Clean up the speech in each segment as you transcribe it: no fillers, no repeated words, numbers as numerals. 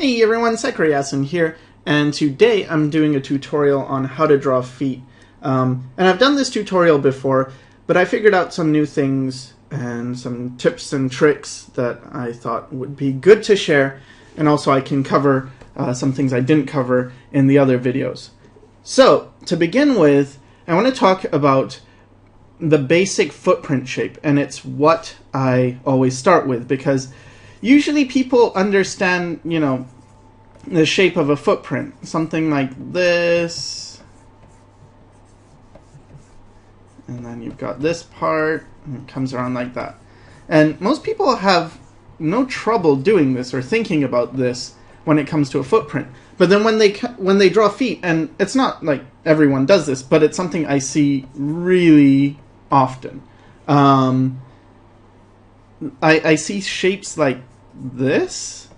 Hey everyone, Sycra here, and today I'm doing a tutorial on how to draw feet. And I've done this tutorial before, but I figured out some new things and some tips and tricks that I thought would be good to share, and also I can cover some things I didn't cover in the other videos. So, to begin with, I want to talk about the basic footprint shape, and it's what I always start with, because usually people understand, the shape of a footprint. Something like this. And then you've got this part, and it comes around like that. And most people have no trouble doing this or thinking about this when it comes to a footprint. But then when they draw feet, and it's not like everyone does this, but it's something I see really often. I see shapes like this,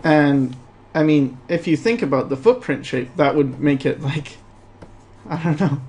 and I mean, if you think about the footprint shape, that would make it like, I don't know,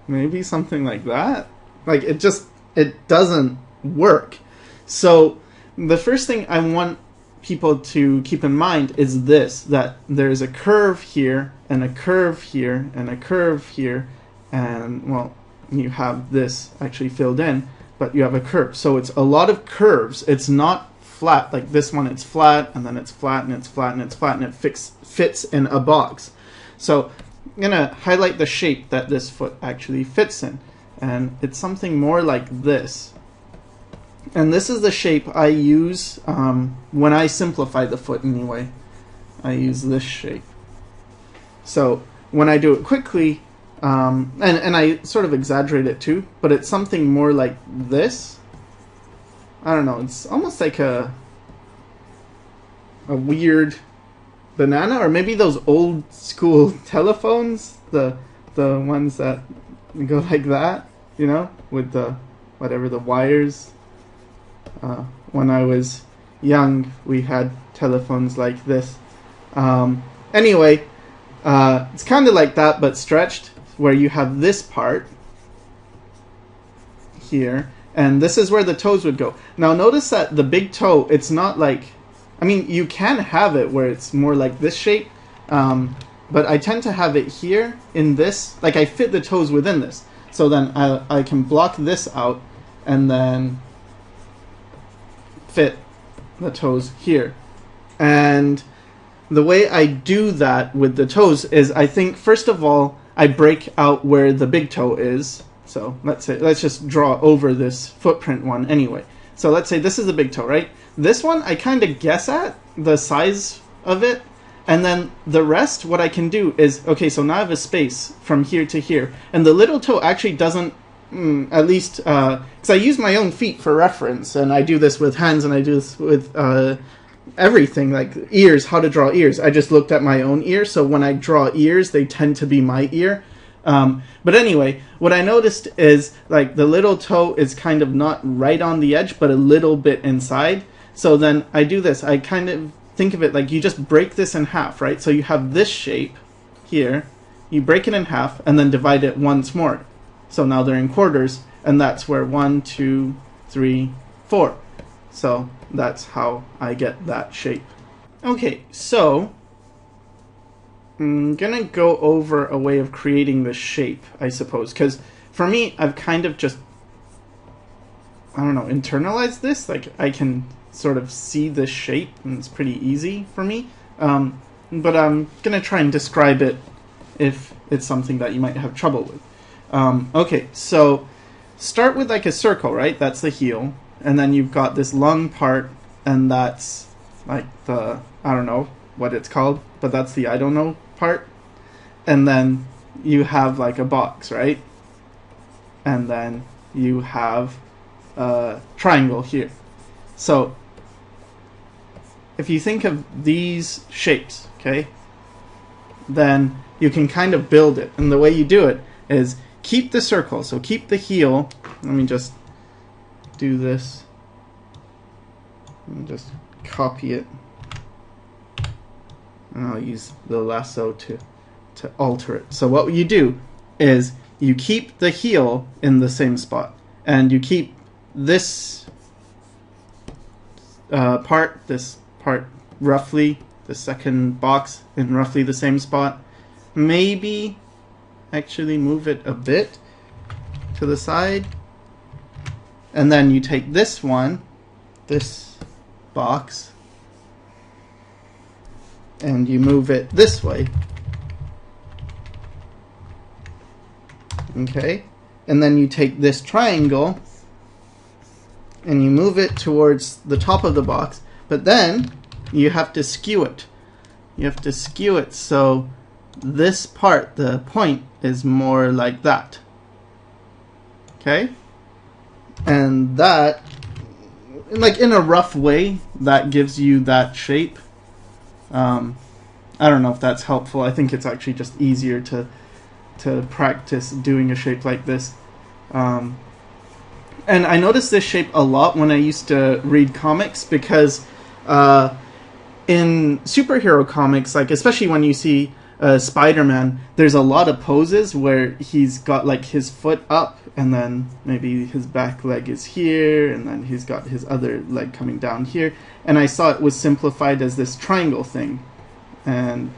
maybe something like that. Like, it doesn't work. So the first thing I want people to keep in mind is this, that there's a curve here, and a curve here, and a curve here, and, well, you have this actually filled in, but you have a curve. So it's a lot of curves. It's not flat like this one. It's flat, and then it's flat, and it's flat, and it's flat, and it fits in a box. So I'm going to highlight the shape that this foot actually fits in, and it's something more like this. And this is the shape I use when I simplify the foot anyway. I use this shape. So when I do it quickly, and I sort of exaggerate it too, but it's something more like this. I don't know, it's almost like a weird banana, or maybe those old school telephones, the ones that go like that, with the whatever, the wires. When I was young, we had telephones like this. Anyway, it's kind of like that, but stretched, where you have this part here, and this is where the toes would go. Now notice that the big toe, it's not like, I mean, you can have it where it's more like this shape, but I tend to have it here in this, like I fit the toes within this. So then I can block this out, and then fit the toes here. And the way I do that with the toes is, I think first of all I break out where the big toe is. So let's just draw over this footprint one anyway. So let's say this is the big toe, right? This one I kind of guess at the size of it, and then the rest, what I can do is, okay, so now I have a space from here to here, and the little toe actually doesn't, at least, because I use my own feet for reference, and I do this with hands, and I do this with everything, like ears, how to draw ears. I just looked at my own ear, so when I draw ears, they tend to be my ear. But anyway, what I noticed is, like, the little toe is kind of not right on the edge, but a little bit inside. So then I do this. I kind of think of it like you just break this in half, right? So you have this shape here, you break it in half, and then divide it once more. So now they're in quarters, and that's where 1, 2, 3, 4. So that's how I get that shape. Okay, so I'm gonna go over a way of creating the shape, I suppose, because for me, I've kind of just, I don't know, internalized this. Like, I can sort of see this shape, and it's pretty easy for me. But I'm gonna try and describe it if it's something that you might have trouble with. Okay, so start with like a circle, right? That's the heel, and then you've got this long part, and that's like the, I don't know what it's called, but that's the I don't know part. And then you have like a box, right? And then you have a triangle here. So if you think of these shapes, okay, then you can kind of build it. And the way you do it is keep the circle. So keep the heel. Let me just do this and just copy it. And I'll use the lasso to alter it. So what you do is you keep the heel in the same spot, and you keep this part roughly, the second box in roughly the same spot. Maybe actually move it a bit to the side, and then you take this one, this box, and you move it this way. Okay, and then you take this triangle and you move it towards the top of the box, but then you have to skew it. You have to skew it so this part, the point, is more like that. Okay? And that, like in a rough way, that gives you that shape. I don't know if that's helpful. I think it's actually just easier to practice doing a shape like this. And I noticed this shape a lot when I used to read comics, because in superhero comics, like especially when you see Spider-Man, there's a lot of poses where he's got like his foot up, and then maybe his back leg is here, and then he's got his other leg coming down here. And I saw it was simplified as this triangle thing. And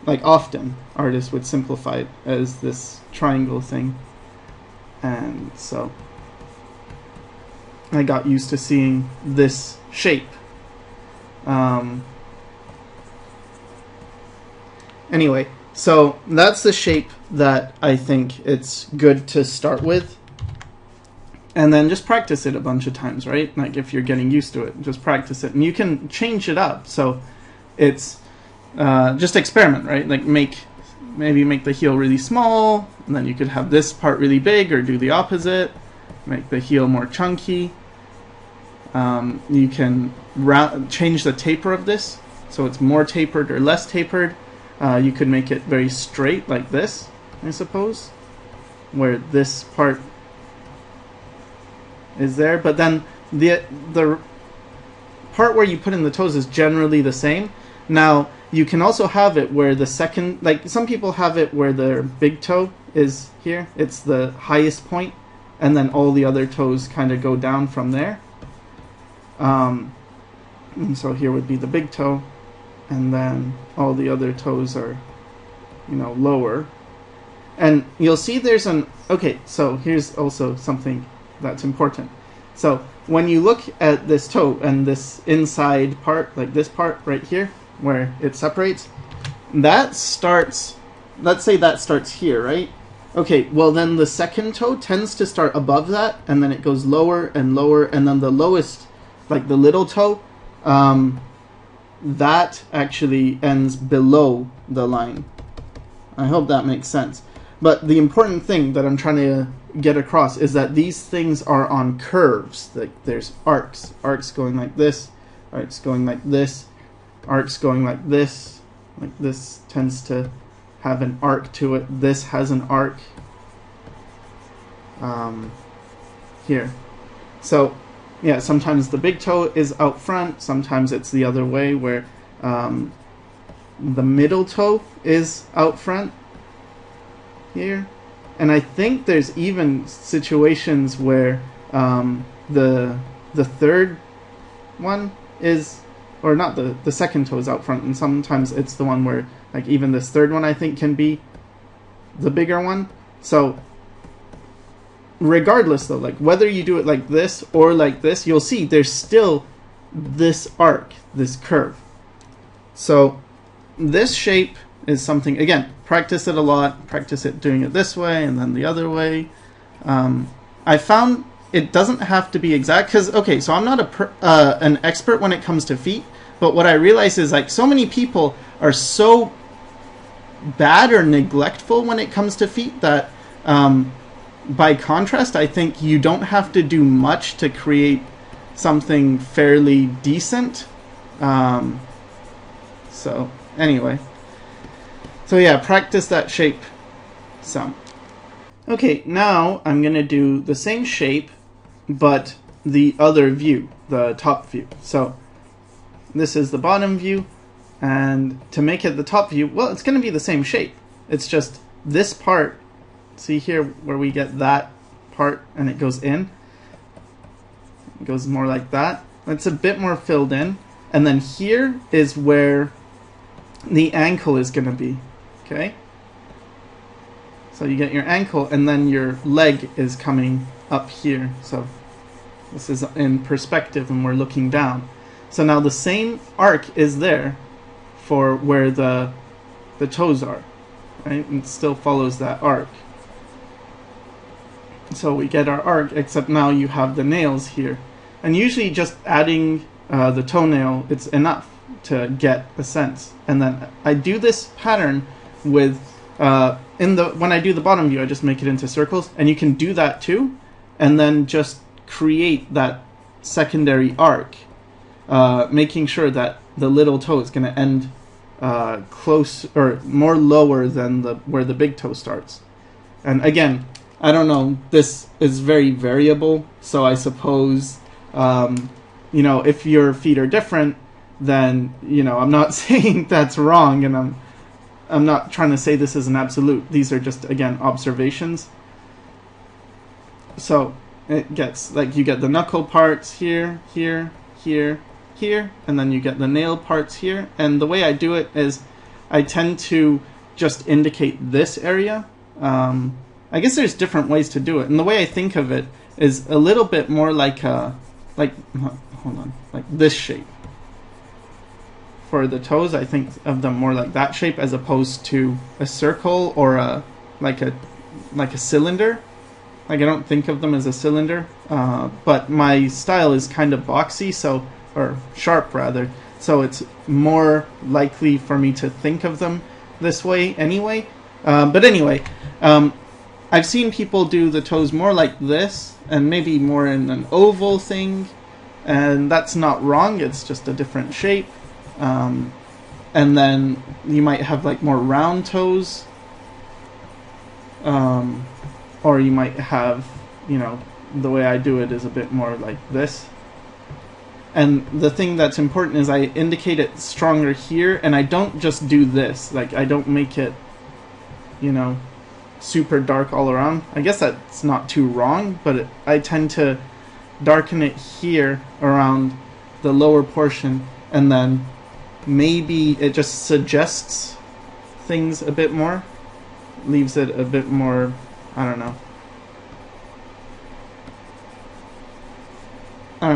like often artists would simplify it as this triangle thing. And so I got used to seeing this shape. Anyway, so that's the shape that I think it's good to start with. And then just practice it a bunch of times, right? Like if you're getting used to it, just practice it. And you can change it up. So it's just experiment, right? Like maybe make the heel really small, and then you could have this part really big, or do the opposite. Make the heel more chunky. You can change the taper of this, so it's more tapered or less tapered. You could make it very straight like this, I suppose, where this part is there, but then the part where you put in the toes is generally the same. Now you can also have it where the second, like some people have it where their big toe is here, it's the highest point, and then all the other toes kind of go down from there. And so here would be the big toe, and then all the other toes are, lower. And you'll see there's okay, so here's also something that's important. So when you look at this toe and this inside part, like this part right here, where it separates, that starts, let's say that starts here, right? Okay, well then the second toe tends to start above that, and then it goes lower and lower, and then the lowest, like the little toe, that actually ends below the line. I hope that makes sense. But the important thing that I'm trying to get across is that these things are on curves. Like there's arcs going like this, arcs going like this, arcs going like this. Like this tends to have an arc to it. This has an arc here. So yeah, sometimes the big toe is out front, sometimes it's the other way, where the middle toe is out front here. And I think there's even situations where the third one is, or not, the second toe is out front, and sometimes it's the one where like even this third one I think can be the bigger one. So regardless though, like whether you do it like this or like this, you'll see there's still this arc, this curve. So this shape is something, again, practice it a lot, practice it doing it this way and then the other way. I found it doesn't have to be exact, because okay, so I'm not an expert when it comes to feet, but what I realize is like so many people are so bad or neglectful when it comes to feet that by contrast, I think you don't have to do much to create something fairly decent. So anyway, so yeah, practice that shape some. Okay, now I'm gonna do the same shape, but the other view, the top view. So this is the bottom view, and to make it the top view, well, it's gonna be the same shape. It's just this part see here where we get that part and it goes in? It goes more like that. It's a bit more filled in. And then here is where the ankle is going to be. Okay? So you get your ankle and then your leg is coming up here. So this is in perspective and we're looking down. So now the same arc is there for where the toes are. Right? And it still follows that arc. So we get our arc, except now you have the nails here. And usually just adding the toenail, it's enough to get a sense. And then I do this pattern with, when I do the bottom view, I just make it into circles. And you can do that too. And then just create that secondary arc, making sure that the little toe is going to end close or more lower than where the big toe starts. And again, I don't know, this is very variable, so I suppose you know, if your feet are different, then, you know, I'm not saying that's wrong, and I'm not trying to say this is an absolute. These are just, again, observations. So it gets, like, you get the knuckle parts here, here, here, here, and then you get the nail parts here. And the way I do it is I tend to just indicate this area. I guess there's different ways to do it, and the way I think of it is a little bit more like like this shape. For the toes, I think of them more like that shape as opposed to a circle or like a cylinder. Like, I don't think of them as a cylinder, but my style is kind of boxy, so, or sharp rather, so it's more likely for me to think of them this way anyway. But anyway, I've seen people do the toes more like this, and maybe more in an oval thing, and that's not wrong, it's just a different shape. And then you might have like more round toes, or you might have, you know, the way I do it is a bit more like this. And the thing that's important is I indicate it stronger here, and I don't just do this, like I don't make it, you know, super dark all around. I guess that's not too wrong, but I tend to darken it here around the lower portion, and then maybe it just suggests things a bit more, leaves it a bit more, I don't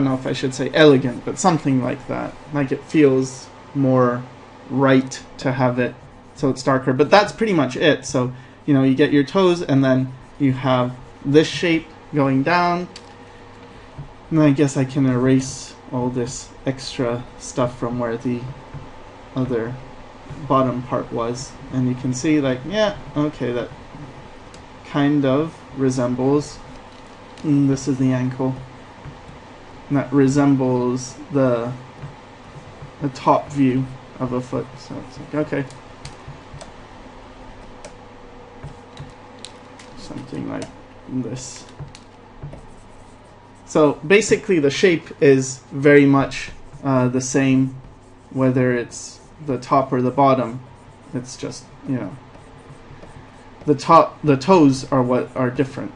know if I should say elegant, but something like that. Like, it feels more right to have it so it's darker. But that's pretty much it. So, you know, you get your toes, and then you have this shape going down. And I guess I can erase all this extra stuff from where the other bottom part was. And you can see, like, yeah, okay, that kind of resembles, and this is the ankle. And that resembles the top view of a foot. So it's like, okay. Something like this. So basically the shape is very much the same, whether it's the top or the bottom. It's just, you know, the toes are what are different.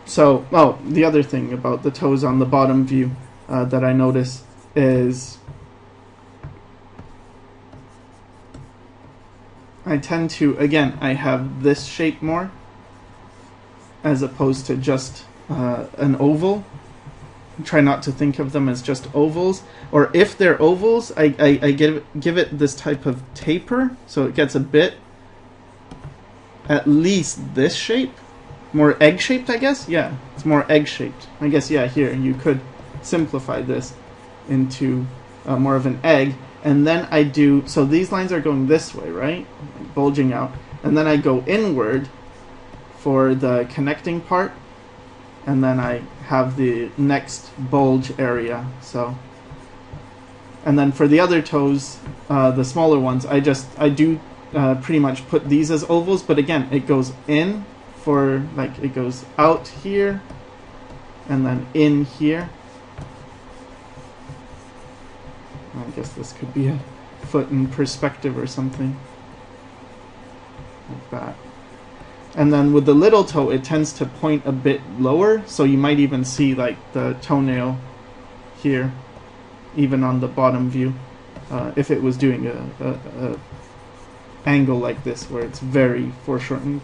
So, oh, the other thing about the toes on the bottom view that I notice is I tend to, again, I have this shape more as opposed to just an oval. I try not to think of them as just ovals, or if they're ovals, I give it this type of taper, so it gets a bit, at least this shape, more egg-shaped, I guess. Yeah, it's more egg-shaped. I guess, yeah, here you could simplify this into more of an egg, and then I do, so these lines are going this way, right, bulging out, and then I go inward for the connecting part, and then I have the next bulge area. So, and then for the other toes, the smaller ones, I do pretty much put these as ovals, but again, it goes in for, like, it goes out here and then in here. I guess this could be a foot in perspective or something like that. And then with the little toe, it tends to point a bit lower, so you might even see like the toenail here, even on the bottom view, if it was doing a angle like this where it's very foreshortened.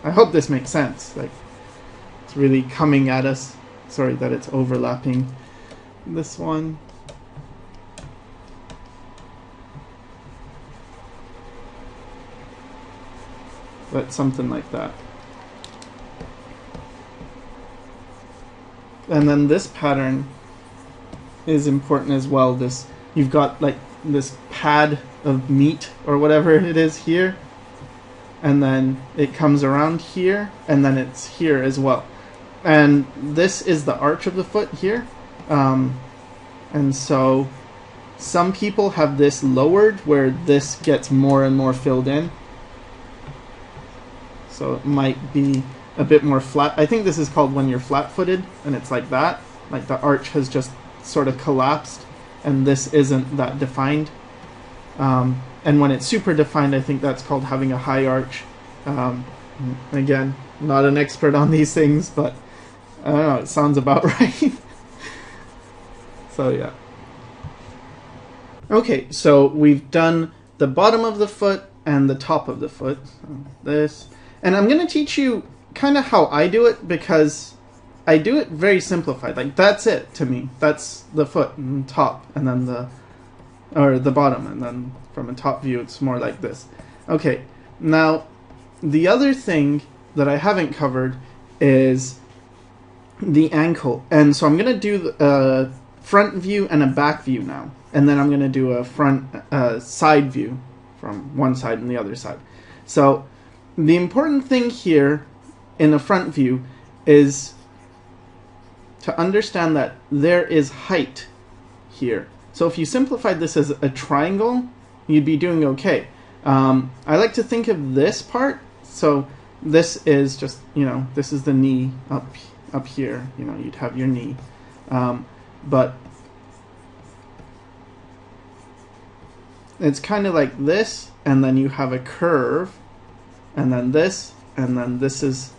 I hope this makes sense. Like, it's really coming at us. Sorry that it's overlapping this one. But something like that. And then this pattern is important as well. This, you've got like this pad of meat or whatever it is here, and then it comes around here, and then it's here as well. And this is the arch of the foot here. And so some people have this lowered where this gets more and more filled in. So it might be a bit more flat. I think this is called when you're flat-footed, and it's like that. Like the arch has just sort of collapsed, and this isn't that defined. And when it's super defined, I think that's called having a high arch. Again, not an expert on these things, but I don't know, it sounds about right. So yeah. Okay, so we've done the bottom of the foot and the top of the foot. So this. And I'm going to teach you kind of how I do it, because I do it very simplified. Like, that's it to me. That's the foot and top, and then the bottom, and then from a top view it's more like this. Okay, now the other thing that I haven't covered is the ankle. And so I'm going to do a front view and a back view now. And then I'm going to do a front side view from one side and the other side. So the important thing here in the front view is to understand that there is height here. So if you simplified this as a triangle, you'd be doing okay. I like to think of this part. So this is just, you know, this is the knee up here. You know, you'd have your knee. But it's kind of like this, and then you have a curve, and then this is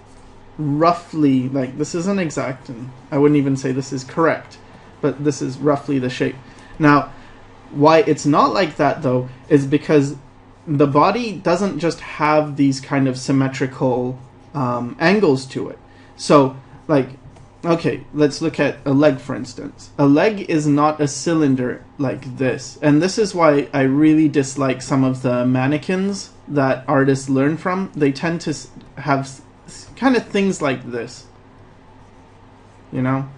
roughly, like, this isn't exact, and I wouldn't even say this is correct, but this is roughly the shape. Now, why it's not like that, though, is because the body doesn't just have these kind of symmetrical angles to it. So, like, okay, let's look at a leg, for instance. A leg is not a cylinder like this. And this is why I really dislike some of the mannequins that artists learn from. They tend to have kind of things like this, you know?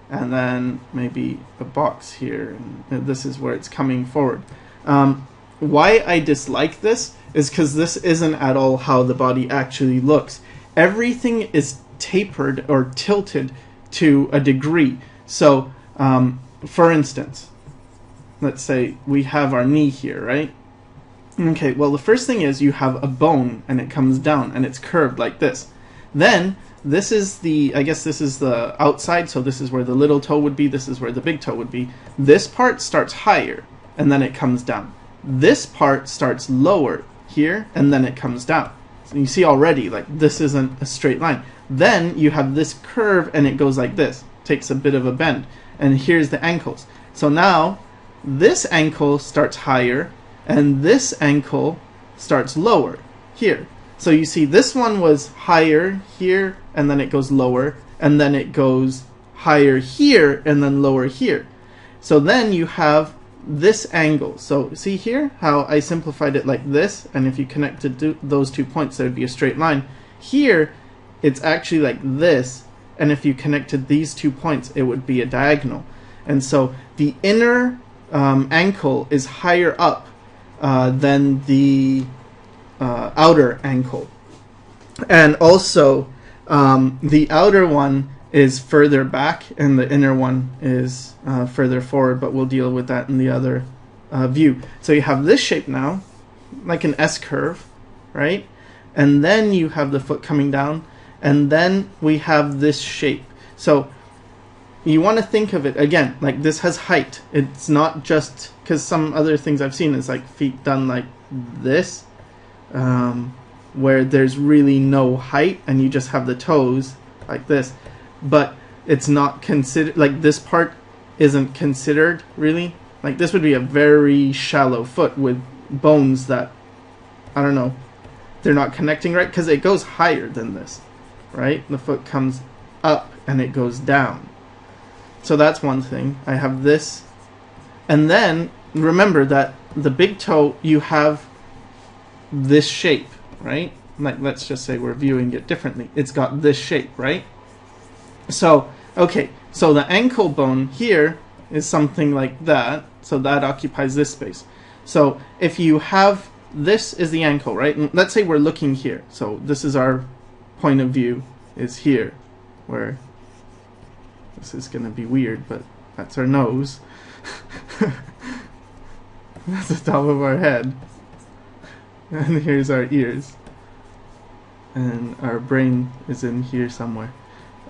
And then maybe a box here, and this is where it's coming forward. Why I dislike this is because this isn't at all how the body actually looks. Everything is tapered or tilted to a degree. So, for instance, let's say we have our knee here, right? Okay, well, the first thing is you have a bone, and it comes down, and it's curved like this. Then, this is the, I guess this is the outside, so this is where the little toe would be, this is where the big toe would be. This part starts higher, and then it comes down. This part starts lower here, and then it comes down. So you see already, like, this isn't a straight line. Then you have this curve, and it goes like this. Takes a bit of a bend. And here's the ankles. So now, this ankle starts higher, and this ankle starts lower here. So you see this one was higher here, and then it goes lower, and then it goes higher here, and then lower here. So then you have this angle. So see here how I simplified it like this, and if you connected those 2 points, there would be a straight line. Here, it's actually like this, and if you connected these 2 points, it would be a diagonal. And so the inner ankle is higher up than the outer ankle. And also, the outer one is further back, and the inner one is further forward, but we'll deal with that in the other view. So you have this shape now, like an S curve, right? And then you have the foot coming down, and then we have this shape. So you want to think of it, again, like this has height. It's not just, because some other things I've seen is like feet done like this. where there's really no height and you just have the toes like this, but it's not considered, like this part isn't considered really. Like this would be a very shallow foot with bones that, I don't know, they're not connecting right, because it goes higher than this, right? The foot comes up and it goes down. So that's one thing. I have this. And then remember that the big toe, you have this shape, right? Like let's just say we're viewing it differently. It's got this shape, right? So, okay, so the ankle bone here is something like that. So that occupies this space. So if you have, this is the ankle, right? And let's say we're looking here. So this is our point of view, is here, where this is going to be weird, but that's our nose. That's the top of our head. And here's our ears. And our brain is in here somewhere.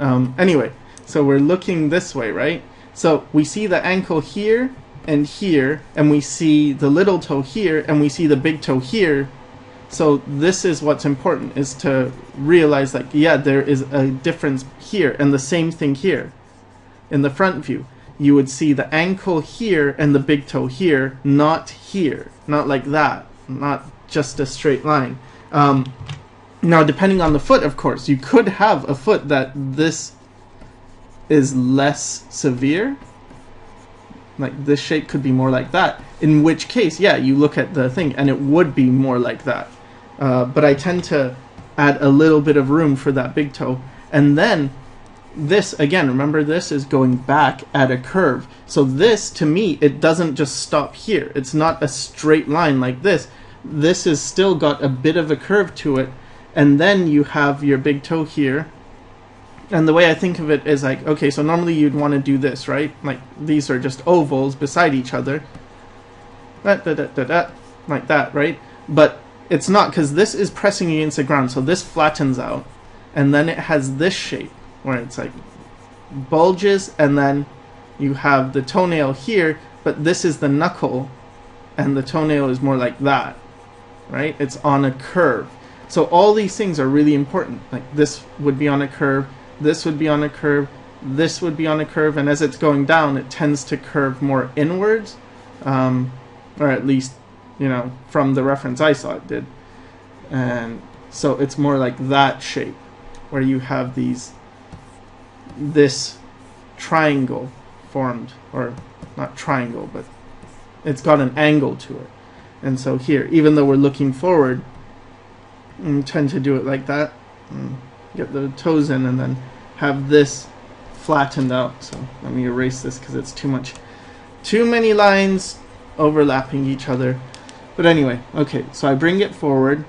Anyway, so we're looking this way, right? So we see the ankle here and here, and we see the little toe here, and we see the big toe here. So this is what's important, is to realize like, yeah, there is a difference here, and the same thing here. In the front view, you would see the ankle here and the big toe here, not here, not like that, not just a straight line. Now, depending on the foot, of course, you could have a foot that this is less severe. Like this shape could be more like that, in which case, yeah, you look at the thing and it would be more like that. But I tend to add a little bit of room for that big toe. And then this, again, remember this is going back at a curve. So this, to me, it doesn't just stop here. It's not a straight line like this. This has still got a bit of a curve to it. And then you have your big toe here. And the way I think of it is like, okay, so normally you'd want to do this, right? Like these are just ovals beside each other. Like that, right? But it's not, because this is pressing against the ground. So this flattens out. And then it has this shape where it's like bulges, and then you have the toenail here, but this is the knuckle, and the toenail is more like that, right? It's on a curve. So all these things are really important. Like this would be on a curve, this would be on a curve, this would be on a curve, and as it's going down, it tends to curve more inwards, or at least, you know, from the reference I saw it did. And so it's more like that shape, where you have this triangle formed, or not triangle, but it's got an angle to it. And so here, even though we're looking forward, we tend to do it like that, get the toes in, and then have this flattened out. So let me erase this because it's too many lines overlapping each other. But anyway, okay, so I bring it forward,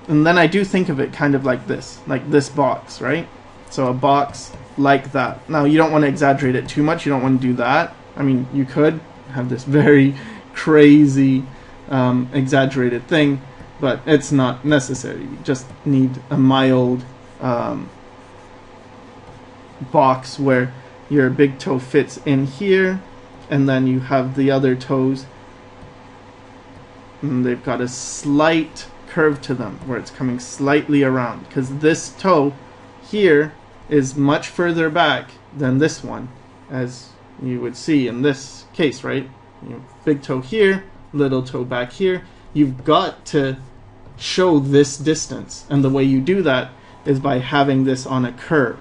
and then I do think of it kind of like this box, right? So a box like that. Now you don't want to exaggerate it too much, you don't want to do that. I mean, you could have this very crazy exaggerated thing, but it's not necessary. You just need a mild box where your big toe fits in here, and then you have the other toes, and they've got a slight curve to them where it's coming slightly around, because this toe here is much further back than this one, as you would see in this case, right? Big toe here, little toe back here. You've got to show this distance, and the way you do that is by having this on a curve.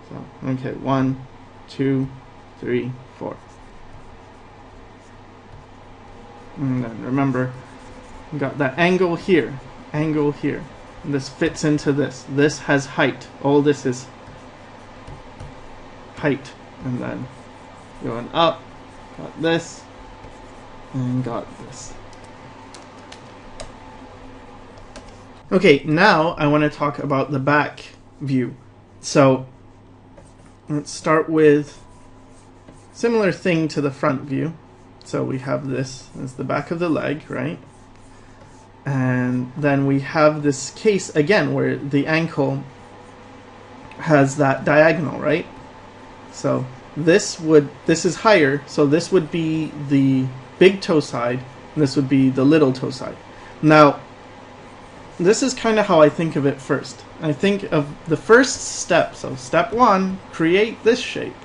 So, okay, 1, 2, 3, 4. And then remember, you got that angle here, angle here. And this fits into this. This has height. All this is height. And then going up, got this, and got this. Okay, now I want to talk about the back view. So let's start with similar thing to the front view. So we have this as the back of the leg, right? And then we have this case again where the ankle has that diagonal, right? So this is higher, so this would be the big toe side, and this would be the little toe side. Now, this is kind of how I think of it first. I think of the first step. So step 1, create this shape.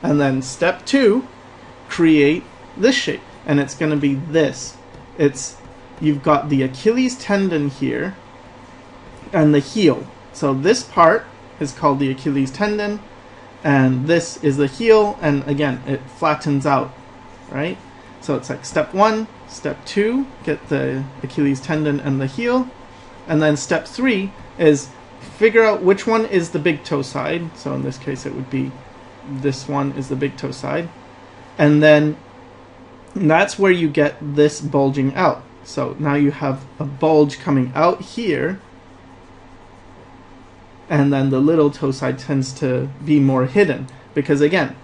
And then step 2, create this shape. And it's going to be this. You've got the Achilles tendon here and the heel. So this part is called the Achilles tendon, and this is the heel, and again, it flattens out, right? So it's like step 1, step 2, get the Achilles tendon and the heel, and then step 3 is figure out which one is the big toe side. So in this case, it would be this one is the big toe side, and then that's where you get this bulging out. So now you have a bulge coming out here, and then the little toe side tends to be more hidden, because again,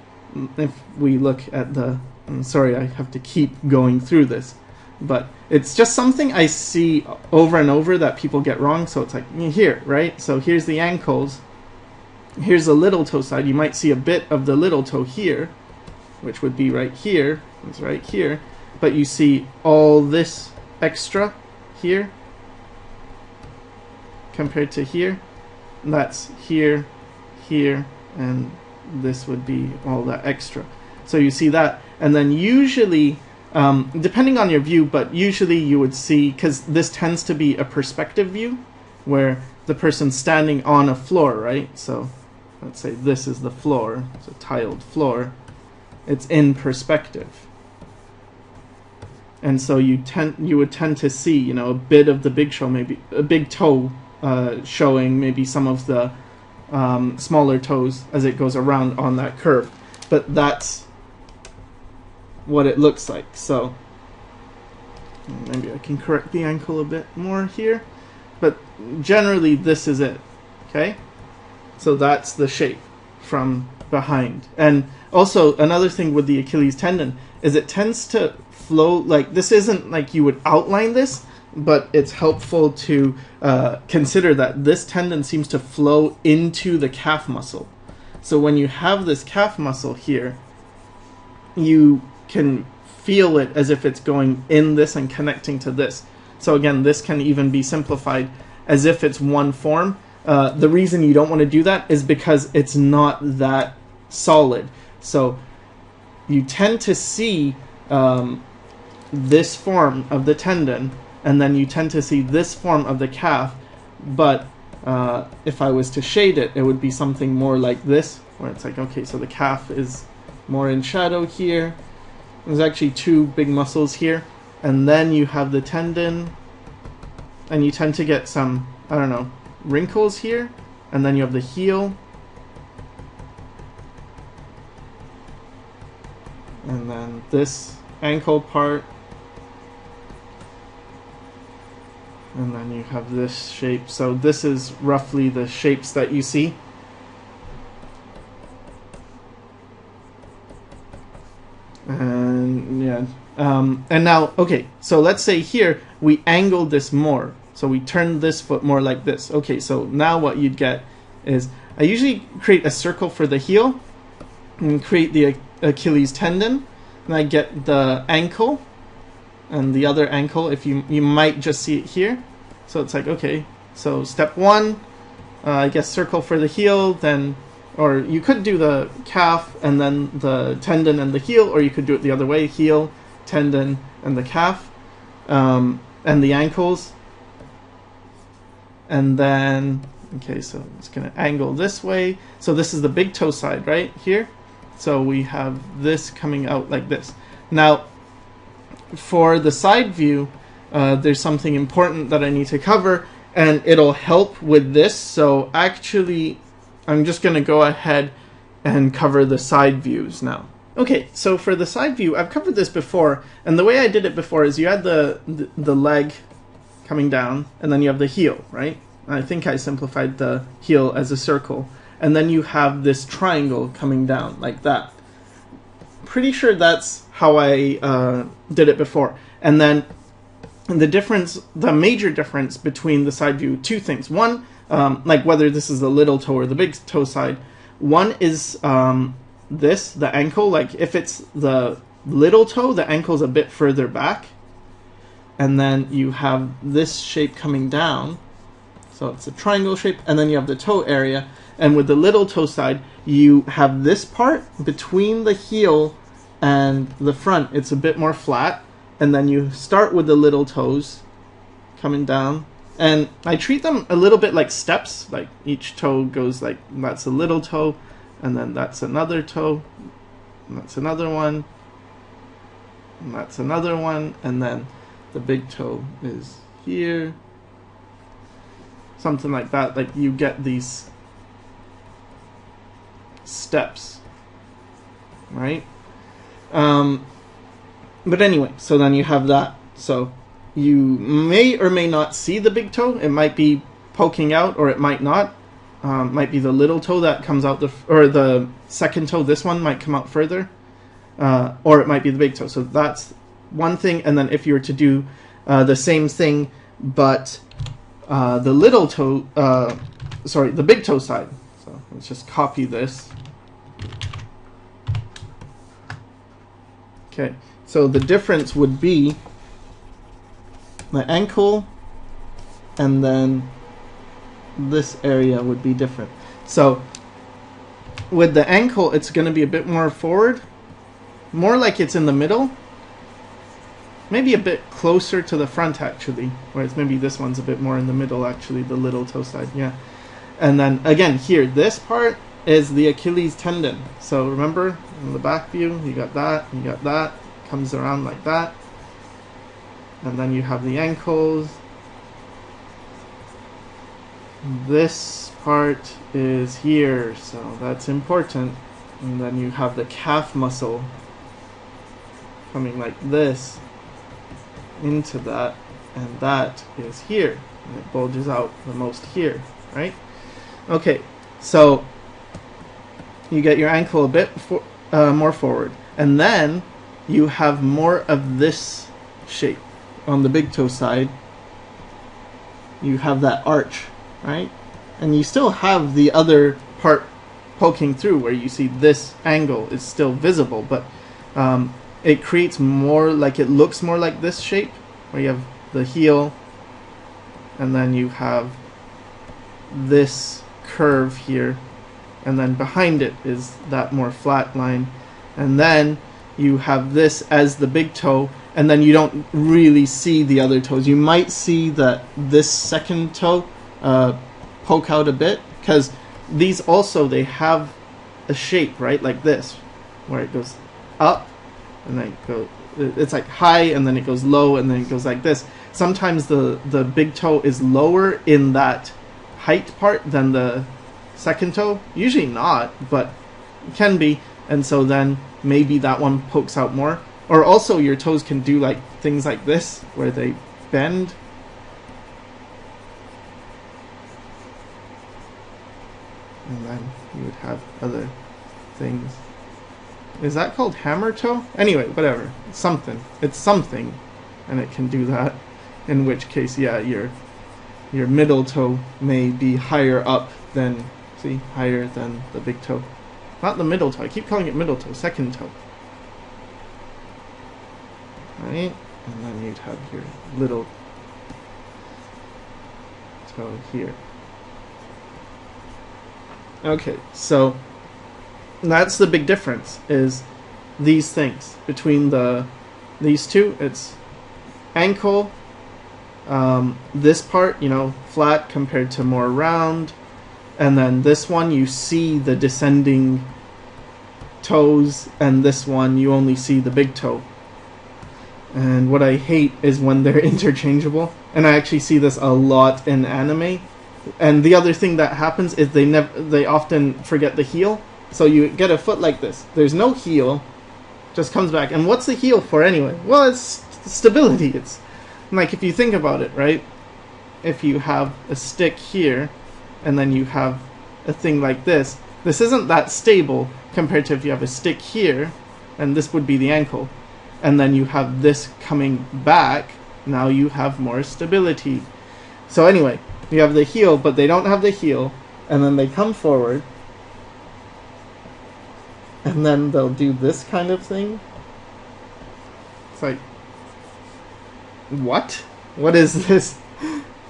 if we look at the, I'm sorry I have to keep going through this, but it's just something I see over and over that people get wrong. So it's like here, right? So here's the ankles, here's the little toe side. You might see a bit of the little toe here, which would be right here, it's right here, but you see all this extra here compared to here. That's here, here, and this would be all that extra. So you see that, and then usually, depending on your view, but usually you would see, because this tends to be a perspective view, where the person's standing on a floor, right? So let's say this is the floor, it's a tiled floor. It's in perspective. And so you would tend to see, you know, a bit of the big toe, maybe a big toe showing maybe some of the smaller toes as it goes around on that curve. But that's what it looks like. So maybe I can correct the ankle a bit more here. But generally this is it. Okay? So that's the shape from behind. And also another thing with the Achilles tendon is it tends to flow, like this isn't like you would outline this, but it's helpful to consider that this tendon seems to flow into the calf muscle. So when you have this calf muscle here, you can feel it as if it's going in this and connecting to this. So again, this can even be simplified as if it's one form. The reason you don't want to do that is because it's not that solid. So you tend to see this form of the tendon, and then you tend to see this form of the calf, but if I was to shade it, it would be something more like this, where it's like, okay, so the calf is more in shadow here. There's actually two big muscles here, and then you have the tendon, and you tend to get some, I don't know, wrinkles here, and then you have the heel, and then this ankle part, and then you have this shape. So this is roughly the shapes that you see. And yeah, and now, okay, so let's say here we angled this more. So we turned this foot more like this. Okay, so now what you'd get is, I usually create a circle for the heel and create the Achilles tendon, and I get the ankle and the other ankle. If you might just see it here. So it's like, okay, so step one, I guess circle for the heel, then, or you could do the calf and then the tendon and the heel, or you could do it the other way, heel, tendon, and the calf, and the ankles. And then, okay, so it's going to angle this way. So this is the big toe side right here. So we have this coming out like this. Now, for the side view, there's something important that I need to cover, and it'll help with this. So actually, I'm just going to go ahead and cover the side views now. Okay, so for the side view, I've covered this before, and the way I did it before is you had the leg coming down, and then you have the heel, right? I think I simplified the heel as a circle, and then you have this triangle coming down like that. Pretty sure that's how I did it before. And then the difference, the major difference between the side view, two things. One, like whether this is the little toe or the big toe side, one is this, the ankle. Like if it's the little toe, the ankle's a bit further back. and then you have this shape coming down. So it's a triangle shape, and then you have the toe area. And with the little toe side, you have this part between the heel and the front. It's a bit more flat, and then you start with the little toes coming down. And I treat them a little bit like steps, like each toe goes like, that's a little toe, and then that's another toe, and that's another one, and that's another one, and then the big toe is here. Something like that, like you get these steps, right? But anyway, so then you have that. So you may or may not see the big toe. It might be poking out, or it might not. Might be the little toe that comes out, or the second toe, this one might come out further. Or it might be the big toe. So that's one thing. And then if you were to do the same thing, but the little toe, the big toe side. So let's just copy this. Okay, so the difference would be the ankle, and then this area would be different. So with the ankle, it's going to be a bit more forward, more like it's in the middle, maybe a bit closer to the front actually, whereas maybe this one's a bit more in the middle actually, the little toe side, yeah. And then again here, this part is the Achilles tendon. So remember, in the back view, you got that, comes around like that. And then you have the ankles. This part is here, so that's important. And then you have the calf muscle coming like this into that, and that is here. And it bulges out the most here, right? Okay, so you get your ankle a bit more forward, and then you have more of this shape on the big toe side. You have that arch, right? And you still have the other part poking through where you see this angle is still visible, but it creates more, like it looks more like this shape where you have the heel, and then you have this curve here, and then behind it is that more flat line, and then you have this as the big toe, and then you don't really see the other toes. You might see that this second toe poke out a bit, because these also, they have a shape, right, like this, where it goes up and then it's like high, and then it goes low, and then it goes like this. Sometimes the big toe is lower in that height part than the second toe. Usually not, but it can be. And so then maybe that one pokes out more. Or also your toes can do like things like this, where they bend. And then you would have other things. Is that called hammer toe? Anyway, whatever. It's something. It's something. And it can do that. In which case, yeah, your middle toe may be higher up than, see, higher than the big toe. Not the middle toe. I keep calling it middle toe. Second toe. Right? And then you'd have your little toe here. Okay, so that's the big difference, is these things between these two. It's ankle, this part, you know, flat compared to more round, and then this one you see the descending toes, and this one you only see the big toe. And what I hate is when they're interchangeable, and I actually see this a lot in anime. And the other thing that happens is they often forget the heel. So you get a foot like this. There's no heel, just comes back. And what's the heel for anyway? Well, it's stability. It's like, if you think about it, right? If you have a stick here, and then you have a thing like this isn't that stable compared to if you have a stick here, and this would be the ankle. And then you have this coming back, now you have more stability. So anyway, you have the heel, but they don't have the heel, and then they come forward, and then they'll do this kind of thing. It's like, what? What is this?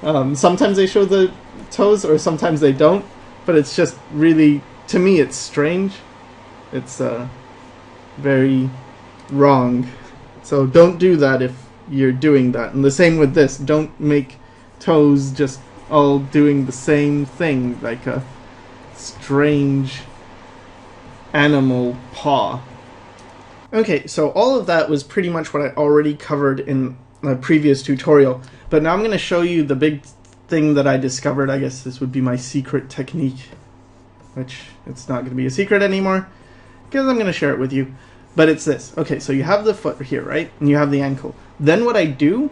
Sometimes they show the toes or sometimes they don't, but it's just really, to me, it's strange. It's very wrong. So don't do that if you're doing that. And the same with this. Don't make toes just all doing the same thing, like a strange animal paw. Okay, so all of that was pretty much what I already covered in a previous tutorial, but now I'm going to show you the big thing that I discovered. I guess this would be my secret technique, which it's not going to be a secret anymore because I'm going to share it with you. But it's this. Okay, so you have the foot here, right? And you have the ankle. Then what I do,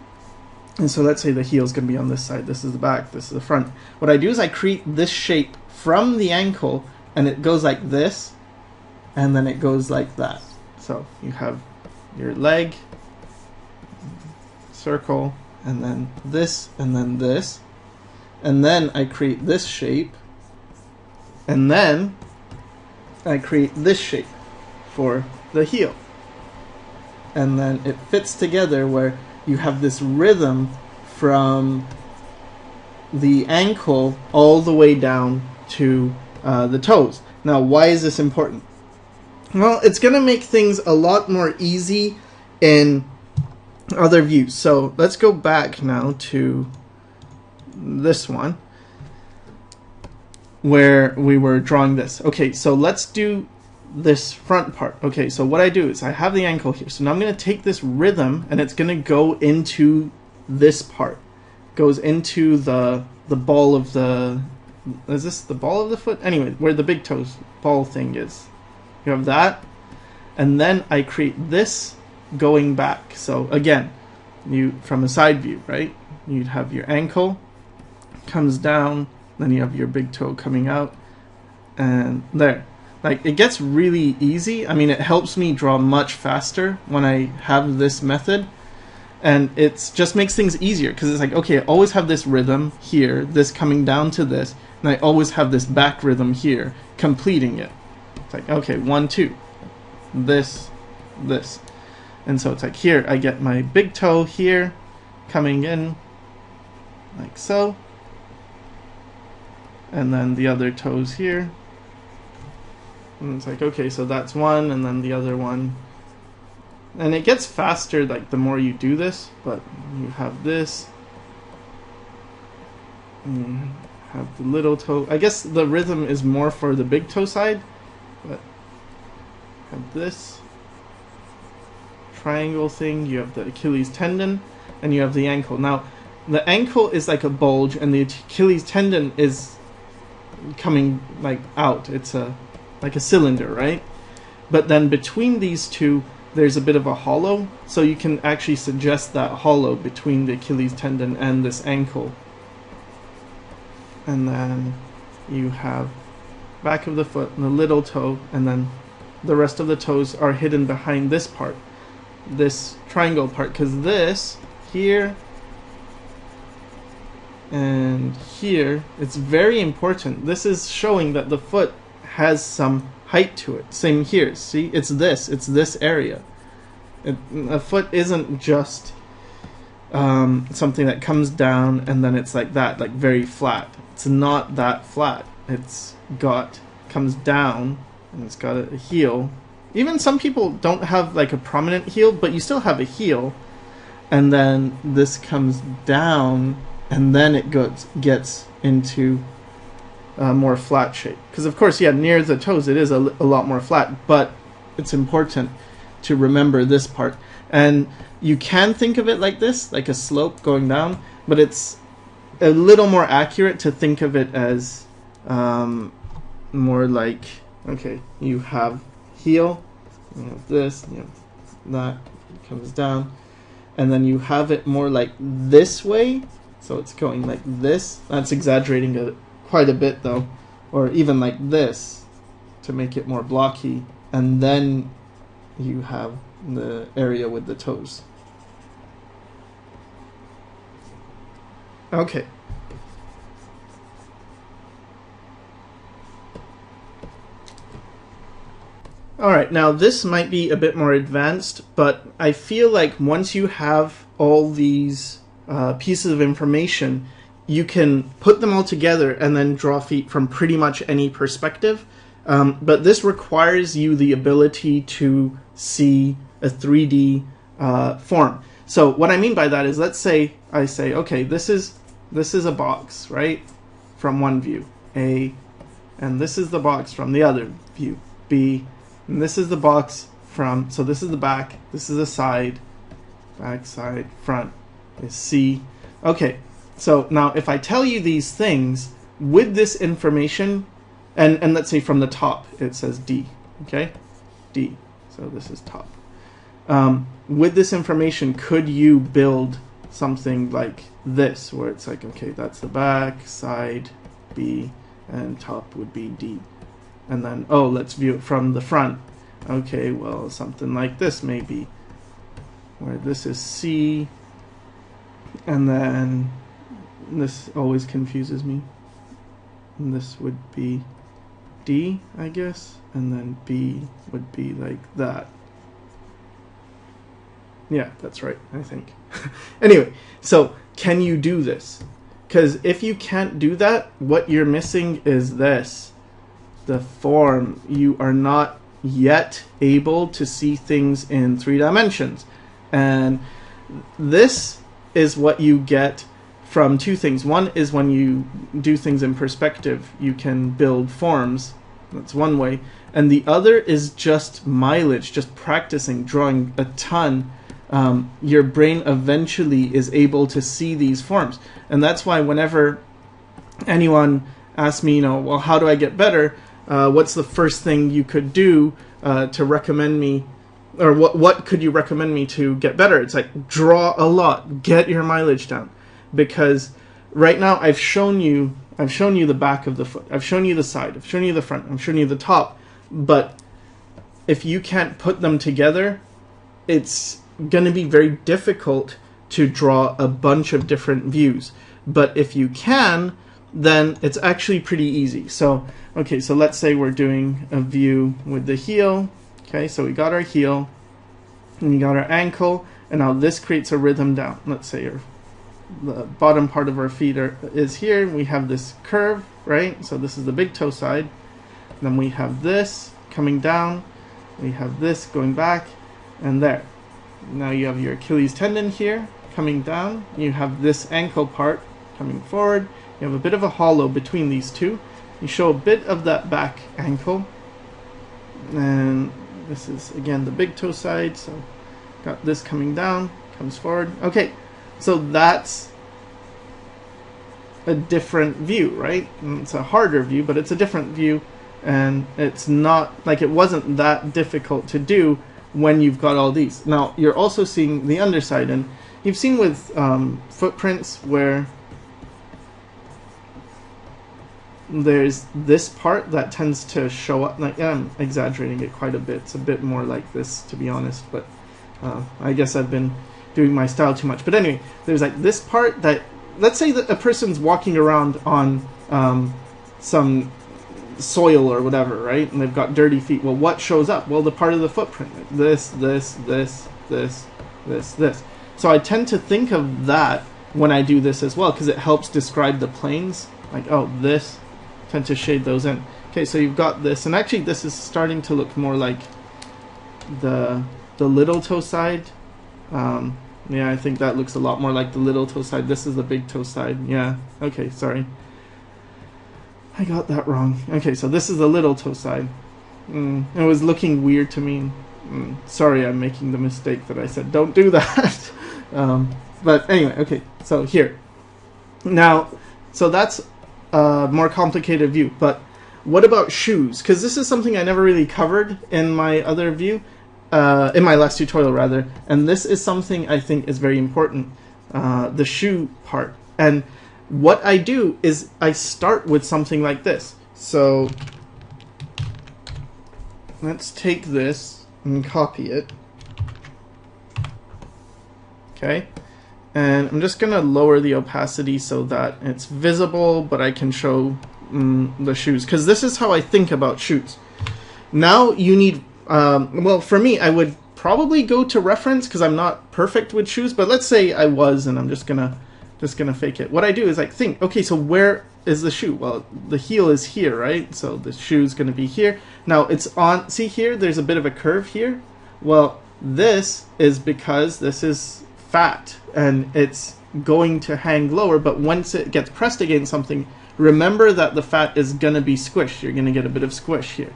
and so let's say the heel is going to be on this side. This is the back, this is the front. What I do is I create this shape from the ankle, and it goes like this, and then it goes like that. So you have your leg, circle, and then this, and then this. And then I create this shape, and then I create this shape for the heel. And then it fits together where you have this rhythm from the ankle all the way down to the toes. Now, why is this important? Well, it's going to make things a lot more easy in other views. So let's go back now to this one where we were drawing this. Okay, so let's do this front part. Okay, so what I do is I have the ankle here. So now I'm going to take this rhythm and it's going to go into this part. Goes into the ball of the... Is this the ball of the foot? Anyway, where the big toes ball thing is. You have that. And then I create this going back. So again, you from a side view, right? You'd have your ankle comes down, then you have your big toe coming out, and there. Like, it gets really easy. I mean, it helps me draw much faster when I have this method, and it just makes things easier because it's like, okay, I always have this rhythm here, this coming down to this, and I always have this back rhythm here completing it. It's like, okay, 1, 2, this, this. And so it's like here I get my big toe here coming in like so, and then the other toes here, and it's like, okay, so that's one, and then the other one, and it gets faster like the more you do this. But you have this, and you have the little toe. I guess the rhythm is more for the big toe side, but have this triangle thing, you have the Achilles tendon, and you have the ankle. Now, the ankle is like a bulge, and the Achilles tendon is coming like out. It's like a cylinder, right? But then between these two, there's a bit of a hollow, so you can actually suggest that hollow between the Achilles tendon and this ankle. And then you have back of the foot and the little toe, and then the rest of the toes are hidden behind this part, this triangle part, because this here and here, it's very important. This is showing that the foot has some height to it. Same here, see, it's this area. A foot isn't just something that comes down and then it's like that, like very flat. It's not that flat. It's got, comes down, and it's got a heel. Even some people don't have like a prominent heel, but you still have a heel, and then this comes down, and then it gets into a more flat shape. Because of course, yeah, near the toes it is a lot more flat, but it's important to remember this part. And you can think of it like this, like a slope going down, but it's a little more accurate to think of it as more like, okay, you have heel, you have this, you have that, it comes down, and then you have it more like this way, so it's going like this. That's exaggerating it quite a bit though, or even like this to make it more blocky, and then you have the area with the toes. Okay. Alright, now this might be a bit more advanced, but I feel like once you have all these pieces of information, you can put them all together and then draw feet from pretty much any perspective. But this requires you the ability to see a 3D form. So what I mean by that is, let's say I say, okay, this is a box, right, from one view, A, and this is the box from the other view, B, and this is the box from, so this is the back, this is the side, back, side, front is C. Okay, so now if I tell you these things with this information, and let's say from the top it says D, okay, D, so this is top. With this information, could you build something like this, where it's like, okay, that's the back, side, B, and top would be D. And then, oh, let's view it from the front. Okay, well, something like this maybe, where this is C, and then this always confuses me. And this would be D, I guess, and then B would be like that. Yeah, that's right, I think. Anyway, so can you do this? Because if you can't do that, what you're missing is this. The form. You are not yet able to see things in 3 dimensions. And this is what you get from 2 things. One is when you do things in perspective, you can build forms. That's one way. And the other is just mileage, just practicing, drawing a ton. Your brain eventually is able to see these forms. And that's why whenever anyone asks me, well, how do I get better? What's the first thing you could do to recommend me, or what could you recommend me to get better? It's like, draw a lot, get your mileage down. Because right now I've shown you the back of the foot, I've shown you the side, I've shown you the front, I've shown you the top. But if you can't put them together, it's going to be very difficult to draw a bunch of different views. But if you can, then it's actually pretty easy. So, okay, so let's say we're doing a view with the heel. Okay, so we got our heel, and we got our ankle, and now this creates a rhythm down. Let's say the bottom part of our feet is here. We have this curve, right? So this is the big toe side. Then we have this coming down. We have this going back, and there. Now you have your Achilles tendon here coming down. You have this ankle part coming forward. You have a bit of a hollow between these two. You show a bit of that back ankle. And this is, again, the big toe side. So got this coming down, comes forward. Okay, so that's a different view, right? And it's a harder view, but it's a different view. And it's not, like, it wasn't that difficult to do when you've got all these. Now, you're also seeing the underside, and you've seen with footprints where there's this part that tends to show up. Like, I'm exaggerating it quite a bit. It's a bit more like this, to be honest, but I guess I've been doing my style too much. But anyway, there's like this part that, let's say that a person's walking around on some soil or whatever, right? And they've got dirty feet. Well, what shows up? Well, the part of the footprint. This. So I tend to think of that when I do this as well, because it helps describe the planes. Like, oh, this, tend to shade those in. Okay, so you've got this, and actually this is starting to look more like the little toe side. Yeah, I think that looks a lot more like the little toe side. This is the big toe side. Yeah, okay, sorry. I got that wrong. Okay, so this is the little toe side. It was looking weird to me. Sorry, I'm making the mistake that I said don't do that. But anyway, okay, so here. Now, so that's a more complicated view, but what about shoes? Because this is something I never really covered in my other view, in my last tutorial rather, and this is something I think is very important, the shoe part. And what I do is I start with something like this. So let's take this and copy it. Okay, and I'm just gonna lower the opacity so that it's visible, but I can show the shoes, because this is how I think about shoes. Now you need, well, for me, I would probably go to reference because I'm not perfect with shoes, but let's say I was, and I'm just gonna fake it. What I do is I think, okay, so where is the shoe? Well, the heel is here, right? So the shoe's gonna be here. Now it's on, see here, there's a bit of a curve here. Well, this is because this is fat and it's going to hang lower, but once it gets pressed against something, remember that the fat is gonna be squished. You're gonna get a bit of squish here.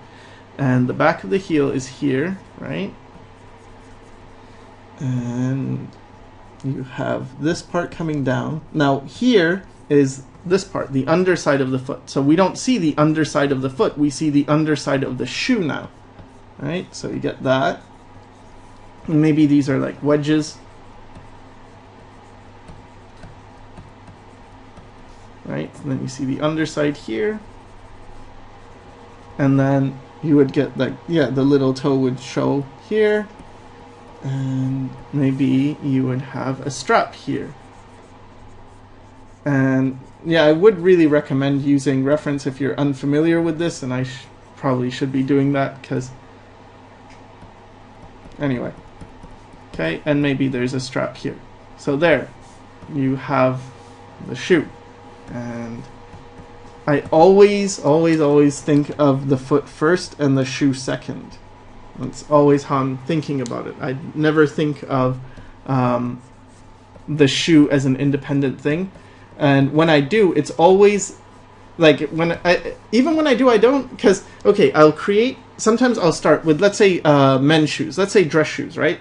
And the back of the heel is here, right? And you have this part coming down. Now here is this part, the underside of the foot. So we don't see the underside of the foot, we see the underside of the shoe now. Right? So you get that. And maybe these are like wedges. Right? And then you see the underside here. And then you would get like, yeah, the little toe would show here. And maybe you would have a strap here. And yeah, I would really recommend using reference if you're unfamiliar with this, and I probably should be doing that because anyway. Okay, and maybe there's a strap here. So there, you have the shoe. And I always think of the foot first and the shoe second. That's always how I'm thinking about it. I never think of the shoe as an independent thing. And when I do, it's always like even when I do, I don't, because okay, I'll create. Sometimes I'll start with, let's say, men's shoes. Let's say dress shoes, right?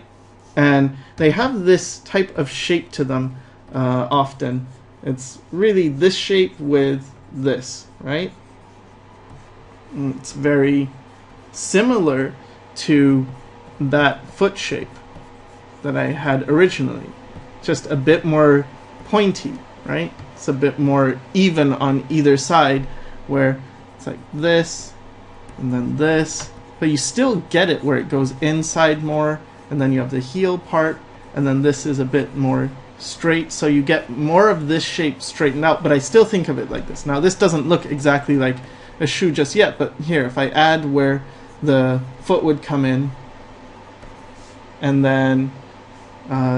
And they have this type of shape to them often. It's really this shape with this, right? It's very similar to that foot shape that I had originally. Just a bit more pointy, right? It's a bit more even on either side, where it's like this and then this, but you still get it where it goes inside more, and then you have the heel part, and then this is a bit more straight, so you get more of this shape straightened out, but I still think of it like this. Now this doesn't look exactly like a shoe just yet, but here, if I add where the foot would come in, and then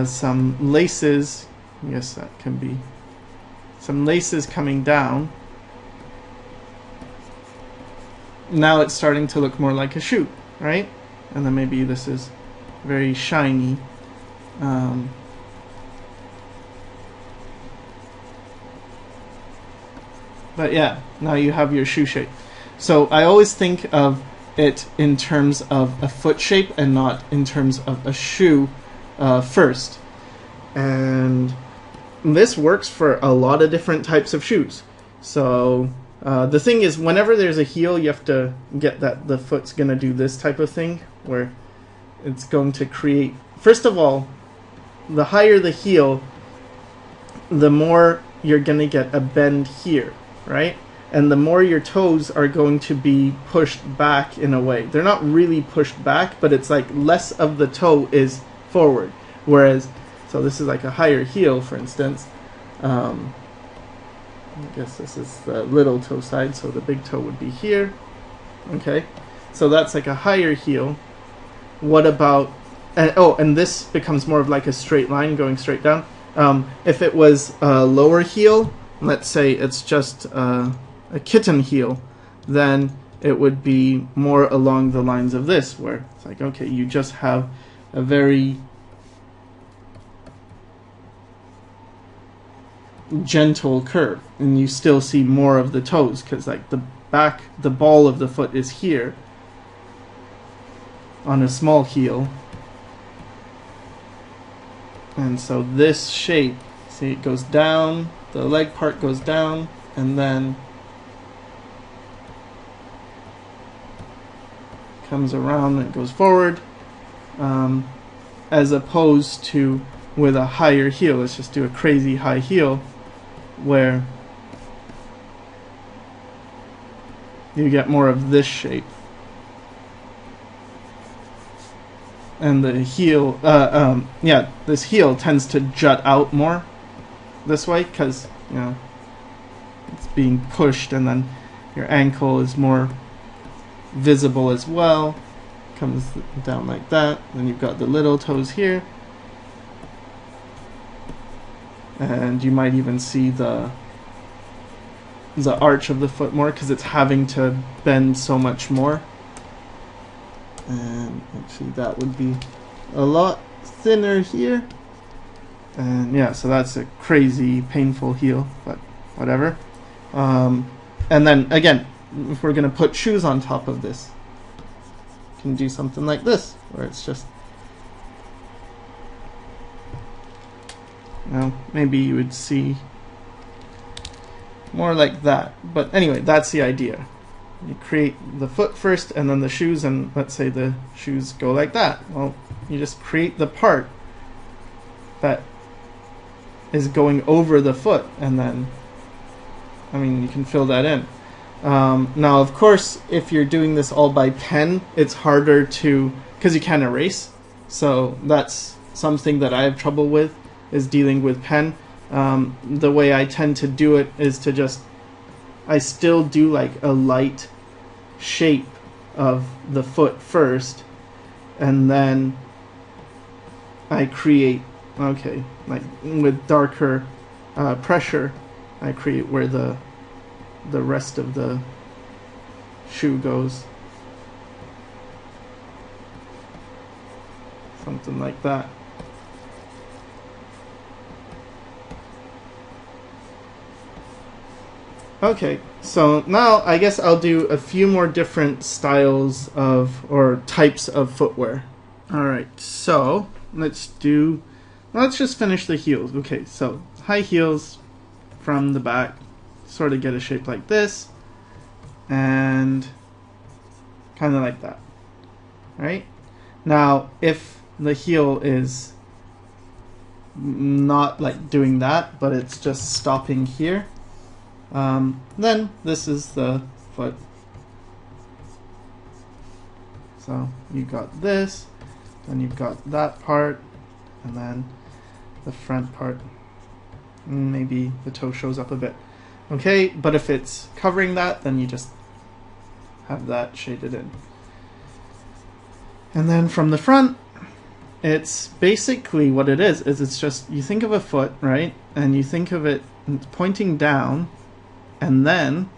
some laces, yes, that can be some laces coming down, now it's starting to look more like a shoe, right? And then maybe this is very shiny. But yeah, now you have your shoe shape. So I always think of it in terms of a foot shape and not in terms of a shoe first. And this works for a lot of different types of shoes. So the thing is, whenever there's a heel, you have to get that the foot's going to do this type of thing, where it's going to create, first of all, the higher the heel, the more you're going to get a bend here, right? And the more your toes are going to be pushed back in a way. They're not really pushed back, but it's like less of the toe is forward. Whereas, so this is like a higher heel, for instance. I guess this is the little toe side, so the big toe would be here. Okay, so that's like a higher heel. What about, and this becomes more of like a straight line going straight down. If it was a lower heel, let's say it's just a kitten heel, then it would be more along the lines of this, where it's like, okay, you just have a very gentle curve, and you still see more of the toes, because like the ball of the foot is here on a small heel, and so this shape, see, it goes down, the leg part goes down, and then comes around and it goes forward, as opposed to with a higher heel. Let's just do a crazy high heel where you get more of this shape, and the heel, yeah, this heel tends to jut out more this way, because, you know, it's being pushed, and then your ankle is more visible as well, comes down like that. Then you've got the little toes here. And you might even see the arch of the foot more because it's having to bend so much more. And actually that would be a lot thinner here. And yeah, so that's a crazy painful heel, but whatever. And then again, if we're going to put shoes on top of this, you can do something like this, where it's just, you know, maybe you would see more like that. But anyway, that's the idea. You create the foot first and then the shoes, and let's say the shoes go like that. Well, you just create the part that is going over the foot, and then, I mean, you can fill that in. Now, of course, if you're doing this all by pen, it's harder to, because you can't erase. So that's something that I have trouble with, is dealing with pen. The way I tend to do it is to just, I still do like a light shape of the foot first, and then I create, okay, like with darker pressure, I create where the rest of the shoe goes. Something like that. Okay, so now I guess I'll do a few more different styles of, or types of footwear. Alright, so let's just finish the heels. Okay, so high heels from the back, sort of get a shape like this, and kind of like that. Right? Now, if the heel is not like doing that, but it's just stopping here, then this is the foot. So you got this, then you've got that part, and then the front part. Maybe the toe shows up a bit. Okay, but if it's covering that, then you just have that shaded in. And then from the front, it's basically what it is it's just, you think of a foot, right? And you think of it pointing down, and then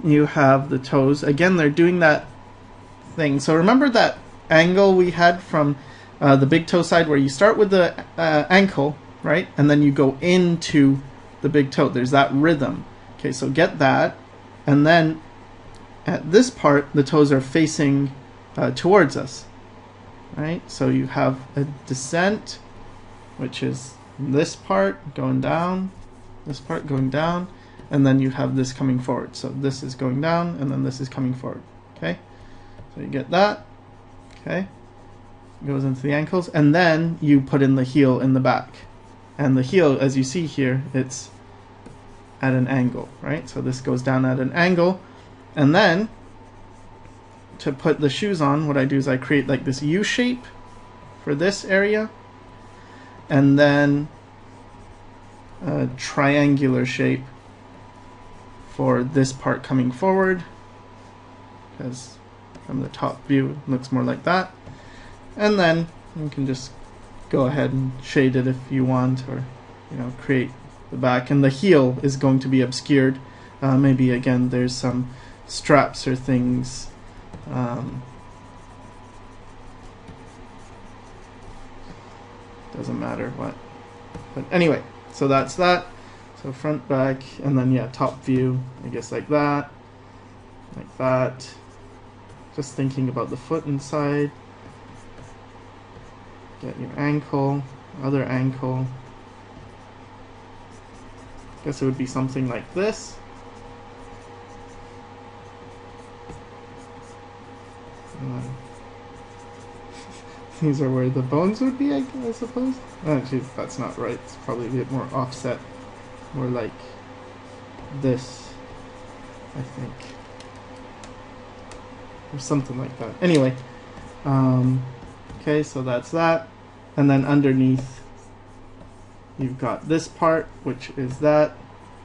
you have the toes. Again, they're doing that thing. So remember that angle we had from the big toe side, where you start with the ankle, right? And then you go into the big toe. There's that rhythm. Okay, so get that. And then at this part, the toes are facing towards us, right? So you have a descent, which is this part going down, this part going down, and then you have this coming forward. So this is going down, and then this is coming forward. Okay, so you get that. Okay, it goes into the ankles, and then you put in the heel in the back. And the heel, as you see here, it's at an angle, right? So this goes down at an angle, and then to put the shoes on, what I do is I create like this U shape for this area, and then a triangular shape for this part coming forward, because from the top view it looks more like that. And then you can just go ahead and shade it if you want, or, you know, create the back. And the heel is going to be obscured. Maybe again there's some straps or things. Doesn't matter what. But anyway, so that's that. So front, back, and then yeah, top view, I guess like that. Like that. Just thinking about the foot inside. Get your ankle, other ankle. Guess it would be something like this. These are where the bones would be, I suppose. Actually, that's not right. It's probably a bit more offset. More like this, I think. Or something like that. Anyway. Okay, so that's that. And then underneath, you've got this part, which is that.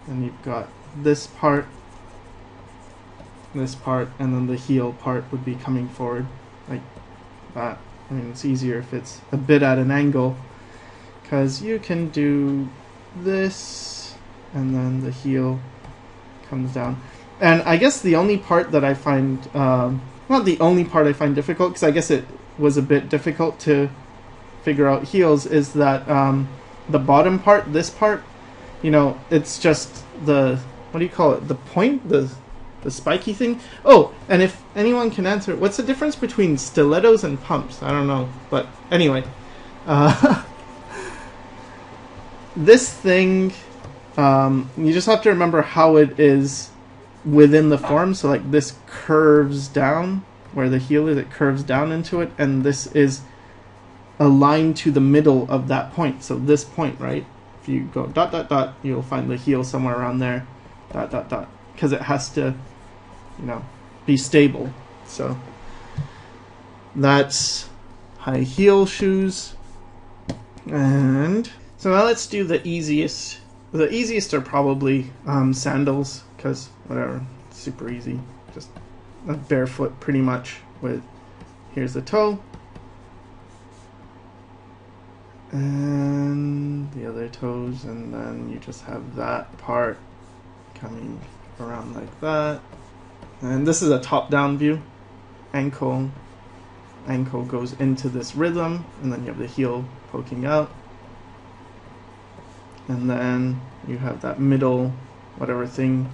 And you've got this part, and then the heel part would be coming forward, like that. I mean, it's easier if it's a bit at an angle, because you can do this, and then the heel comes down. And I guess the only part that I find, not the only part I find difficult, because I guess it was a bit difficult to figure out heels, is that the bottom part, this part, you know, it's just the, what do you call it, the point, the spiky thing. Oh, and if anyone can answer, what's the difference between stilettos and pumps? I don't know, but anyway, this thing, you just have to remember how it is within the form. So like this curves down where the heel is, it curves down into it, and this is aligned to the middle of that point. So this point, right? If you go dot dot dot, you'll find the heel somewhere around there, dot dot dot, because it has to, you know, be stable. So that's high heel shoes. And so now let's do the easiest. The easiest are probably sandals, because whatever, super easy. Just a barefoot pretty much with, here's the toe, and the other toes, and then you just have that part coming around like that. And this is a top-down view. Ankle goes into this rhythm, and then you have the heel poking out, and then you have that middle whatever thing,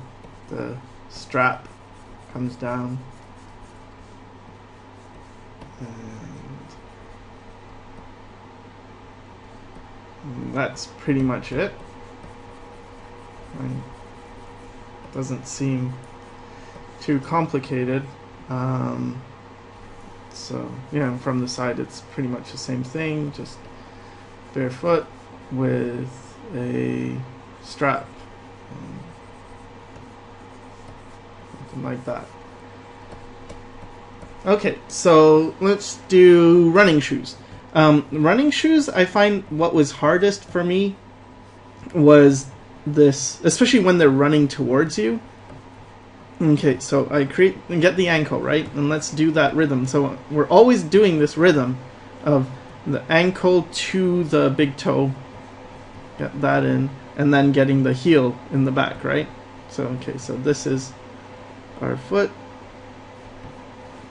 the strap comes down, and that's pretty much it. Doesn't seem too complicated. So yeah, from the side it's pretty much the same thing, just barefoot with a strap, something like that. Okay, so let's do running shoes. Running shoes, I find what was hardest for me was this, especially when they're running towards you. Okay, so I create and get the ankle, right? And let's do that rhythm. So we're always doing this rhythm of the ankle to the big toe, get that in, and then getting the heel in the back, right? So, okay, so this is our foot.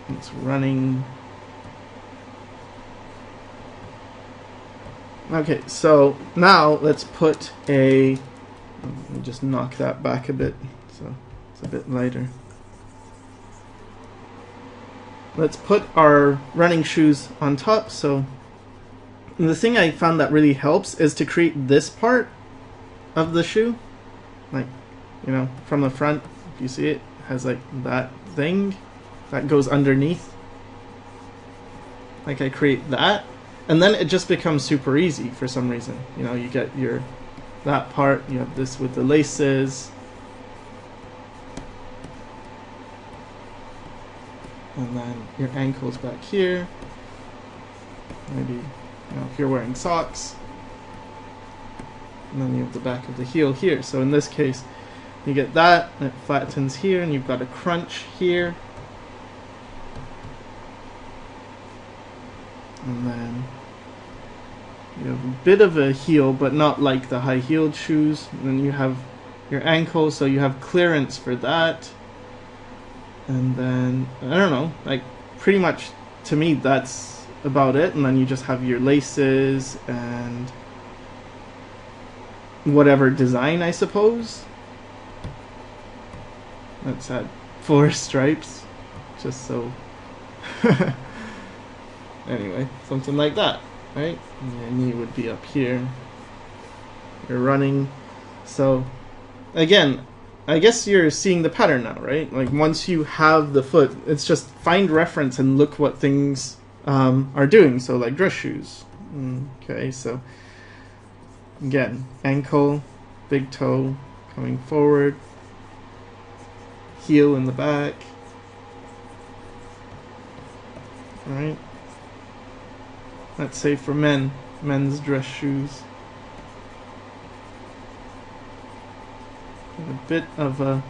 It's running. Okay, so now let's put a, let me just knock that back a bit so it's a bit lighter. Let's put our running shoes on top. So the thing I found that really helps is to create this part of the shoe, like, you know, from the front, if you see it, has like that thing that goes underneath. Like I create that, and then it just becomes super easy for some reason. You know, you get your, that part, you have this with the laces, and then your ankle's back here. Maybe, you know, if you're wearing socks, and then you have the back of the heel here. So in this case, you get that, and it flattens here, and you've got a crunch here. And then you have a bit of a heel, but not like the high-heeled shoes. And then you have your ankle, so you have clearance for that. And then, I don't know, like pretty much to me that's about it. And then you just have your laces and whatever design, I suppose. Let's add 4 stripes, just so. Anyway, something like that, right? And your knee would be up here. You're running. So, again, I guess you're seeing the pattern now, right? Like, once you have the foot, it's just find reference and look what things are doing. So, like dress shoes. Okay, so, again, ankle, big toe coming forward, heel in the back. Alright. Let's say for men's dress shoes. A bit of a,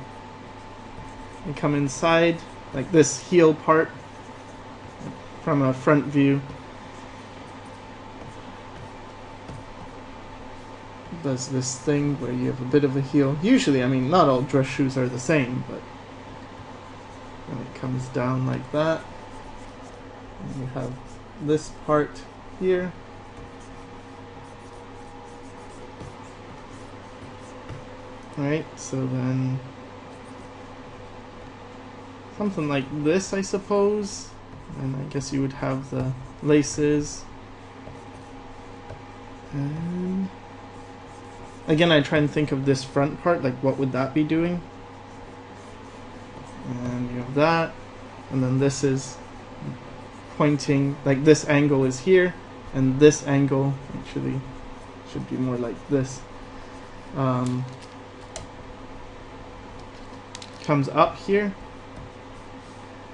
you come inside, like this heel part from a front view. Does this thing where you have a bit of a heel. Usually, I mean, not all dress shoes are the same, but when it comes down like that, and you have this part here. Alright, so then something like this, I suppose. And I guess you would have the laces. And again, I try and think of this front part, like what would that be doing? And you have that. And then this is pointing, like this angle is here. And this angle actually should be more like this. Comes up here.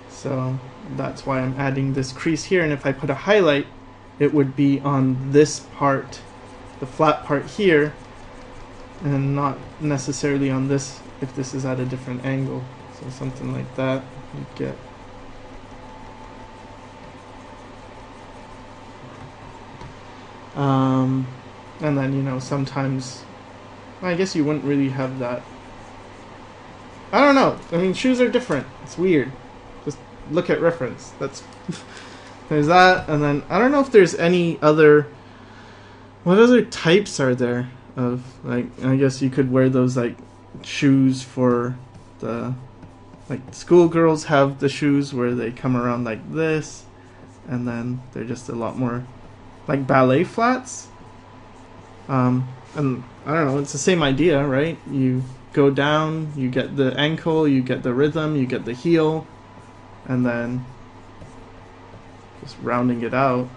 So that's why I'm adding this crease here, and if I put a highlight, it would be on this part, the flat part here, and not necessarily on this if this is at a different angle. So something like that you get. And then, you know, sometimes, I guess you wouldn't really have that. I don't know. I mean, shoes are different. It's weird. Just look at reference. That's there's that, and then I don't know if there's any other. What other types are there of, like? I guess you could wear those like shoes for the, like, schoolgirls have the shoes where they come around like this, and then they're just a lot more like ballet flats. And I don't know. It's the same idea, right? You go down, you get the ankle, you get the rhythm, you get the heel, and then just rounding it out.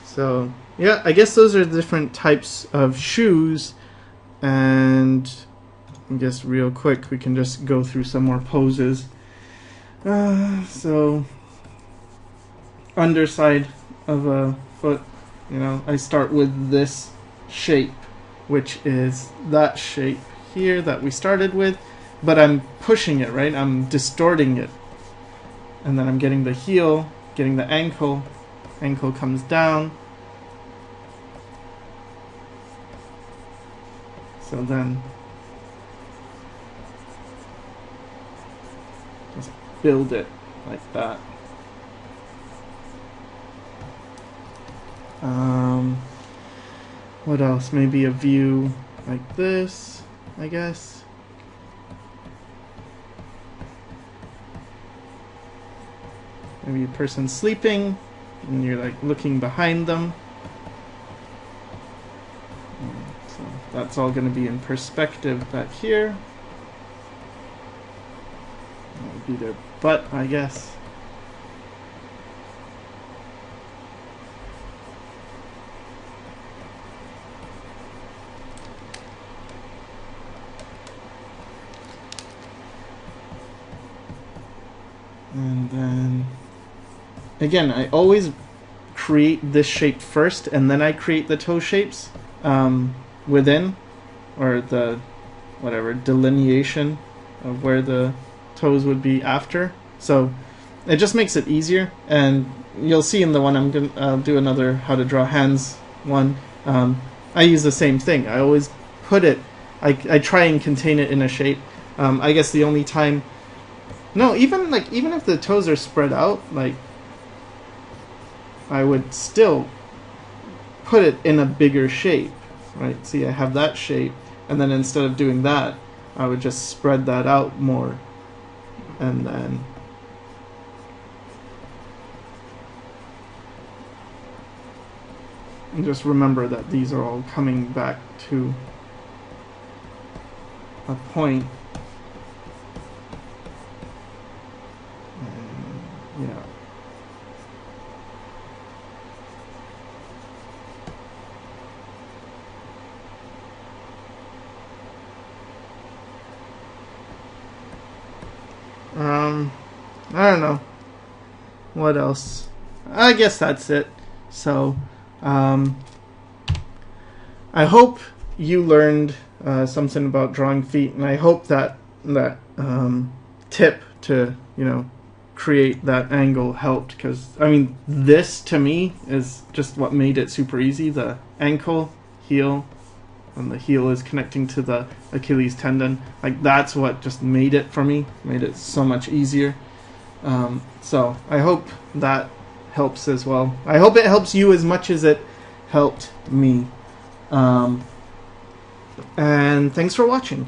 So yeah, I guess those are different types of shoes, and I guess real quick we can just go through some more poses. So underside of a foot, you know, I start with this shape, which is that shape here that we started with, but I'm pushing it, right? I'm distorting it. And then I'm getting the heel, getting the ankle. Ankle comes down. So then just build it like that. What else? Maybe a view like this, I guess. Maybe a person sleeping and you're like looking behind them. So that's all going to be in perspective back here. That would be their butt, I guess. And then, again, I always create this shape first, and then I create the toe shapes within, or the, whatever, delineation of where the toes would be after. So it just makes it easier, and you'll see in the one I'm gonna do another how to draw hands one. I use the same thing. I always put it, I try and contain it in a shape. I guess the only time, no, even if the toes are spread out, like, I would still put it in a bigger shape, right? See, I have that shape, and then instead of doing that, I would just spread that out more, and then and just remember that these are all coming back to a point. Yeah. I don't know. What else? I guess that's it. So, I hope you learned something about drawing feet, and I hope that tip to, you know, create that angle helped, because I mean, this to me is just what made it super easy. The ankle, heel, and the heel is connecting to the Achilles tendon. Like, that's what just made it for me, made it so much easier. So I hope that helps as well. I hope it helps you as much as it helped me. And thanks for watching.